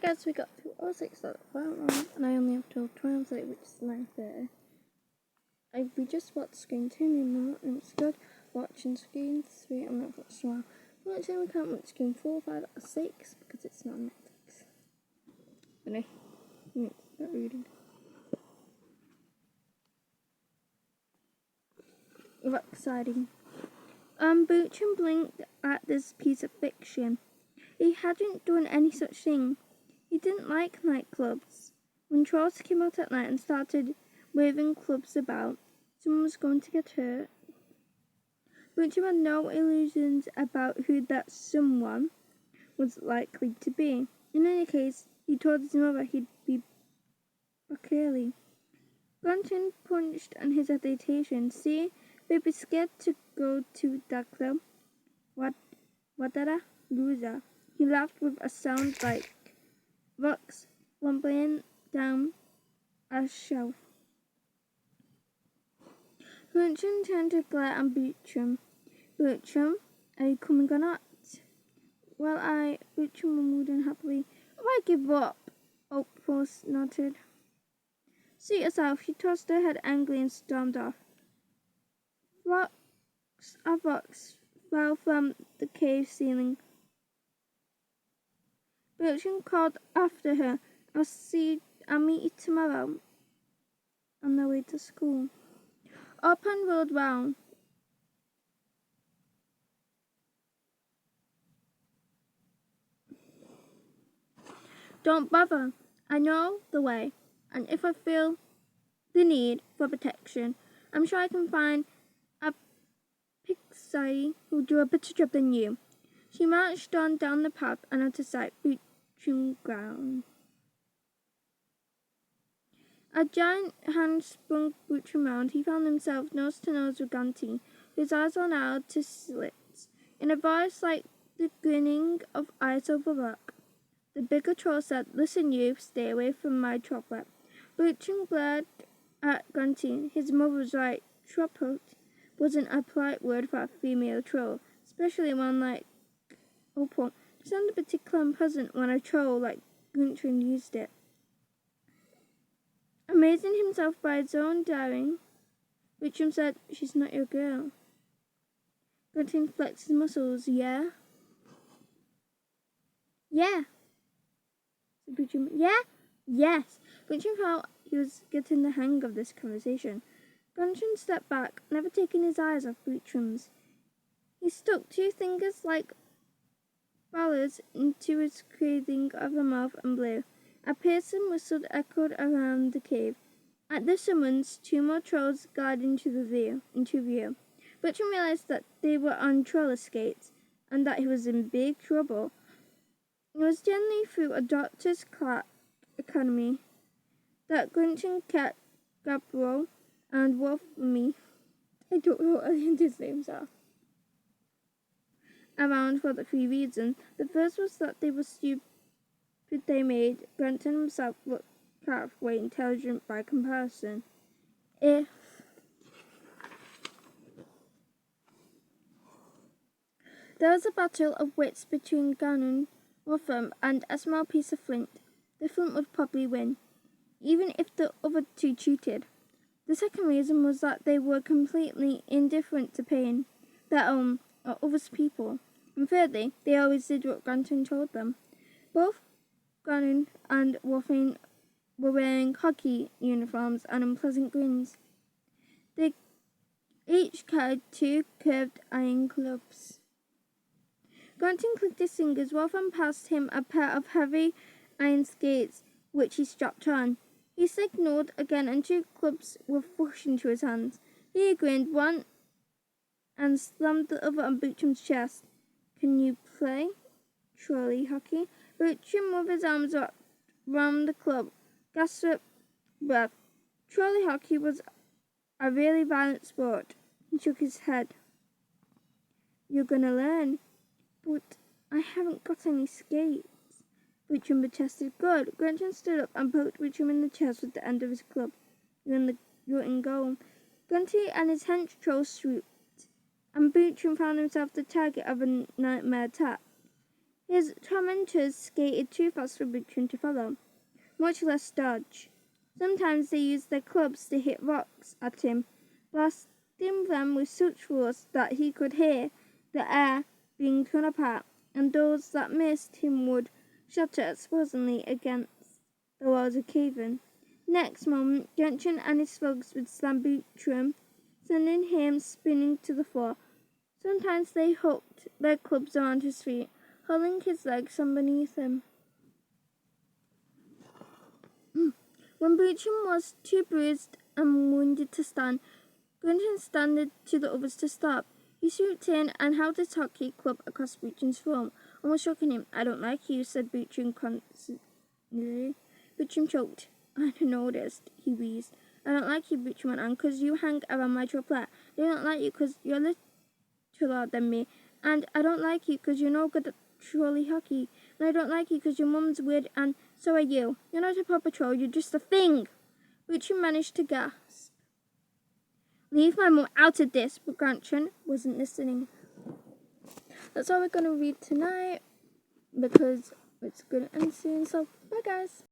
Guys, we got through all 6 that went wrong, and I only have to translate, which is 9:30. We just watched Screen 2 and it's good. Watching Screen 3 on Netflix tomorrow. Watching we can't watch Screen 4, 5, or 6 because it's not on Netflix. Anyway, start reading. What exciting. Bertram blinked at this piece of fiction. He hadn't done any such thing. He didn't like nightclubs. When trolls came out at night and started waving clubs about, someone was going to get hurt. Bertram had no illusions about who that someone was likely to be. In any case, he told his mother he'd be back early. Granton punched on his hesitation. See, they'd be scared to go to that club. What a loser. He laughed with a sound like rocks rumbling down a shelf. Bertram turned to glare at Bertram. Bertram, are you coming or not? Well, Bertram murmured unhappily. I give up. Oakforce nodded. Suit yourself. She tossed her head angrily and stormed off. Blocks of rocks fell from the cave ceiling. Bertram called after her, I'll meet you tomorrow on the way to school. Up and rolled round. Don't bother. I know the way, and if I feel the need for protection, I'm sure I can find a pixie who'll do a better job than you. She marched on down the path and out of sight. Bertram ground. A giant hand sprung Bertram round. He found himself nose to nose with Ganty, whose eyes were narrowed to slits. In a voice like the grinning of ice over rock, the bigger troll said, Listen, you, stay away from my chocolate. Bertram glared at Ganty. His mother was right. Chocolate wasn't a polite word for a female troll, especially one like Opal. It sounded particularly unpleasant when a troll like Bertram used it. Amazing himself by his own daring, Bertram said, She's not your girl. Bertram flexed his muscles. Yeah? Yeah. Said Bertram. Yeah? Yes. Bertram felt he was getting the hang of this conversation. Bertram stepped back, never taking his eyes off Bertram's. He stuck 2 fingers like ballers into his crathing of a mouth and blew. A piercing whistle echoed around the cave. At the summons, 2 more trolls glided into view. Bertram realized that they were on roller skates and that he was in big trouble. It was generally through a doctor's academy that Grinton, Cat, Gabriel, and Wolfme, I don't know what his names are, around for the 3 reasons. The first was that they were stupid. They made Granton himself look halfway intelligent by comparison. There was a battle of wits between Gannon, Wolfram, and a small piece of flint. The flint would probably win, even if the other 2 cheated. The second reason was that they were completely indifferent to pain, their own or others' people. And thirdly, they always did what Granton told them. Both Gannon and Wolfram were wearing hockey uniforms and unpleasant grins. They each carried 2 curved iron clubs. Granton clicked his fingers. Wolfram passed him a pair of heavy iron skates, which he strapped on. He signalled again, and 2 clubs were pushed into his hands. He grinned one and slammed the other on Bertram's chest. Can you play trolley hockey? Bertram, with his arms round the club, gasped for breath. Trolley hockey was a really violent sport. He shook his head. You're gonna learn. But I haven't got any skates. Bertram protested. Good. Granton stood up and poked Bertram in the chest with the end of his club. You're in goal. Ganty and his hench trolls swooped, and Bertram found himself the target of a nightmare attack. His tormentors skated too fast for Bertram to follow, much less dodge. Sometimes they used their clubs to hit rocks at him, blasting them with such force that he could hear the air being torn apart, and those that missed him would shatter explosively against the walls of cave-in. Next moment, Gentian and his thugs would slam Bertram, sending him spinning to the floor. Sometimes they hooked their clubs around his feet, holding his legs underneath him. When Bertram was too bruised and wounded to stand, Gentian standed to the others to stop. He swooped in and held his hockey club across Bertram's throat, almost choking him. "I don't like you," said Bertram constantly. Bertram choked. "I noticed," he wheezed. "I don't like you," Bertram went on, "'cause you hang around my chocolate. I don't like you 'cause you're littler than me. And I don't like you 'cause you're no good at trolley hockey. And I don't like you 'cause your mum's weird, and so are you. You're not a proper troll, you're just a thing." Bertram managed to gasp. "Leave my mum out of this," but Gretchen wasn't listening. That's all we're going to read tonight because it's going to end soon. So, bye guys.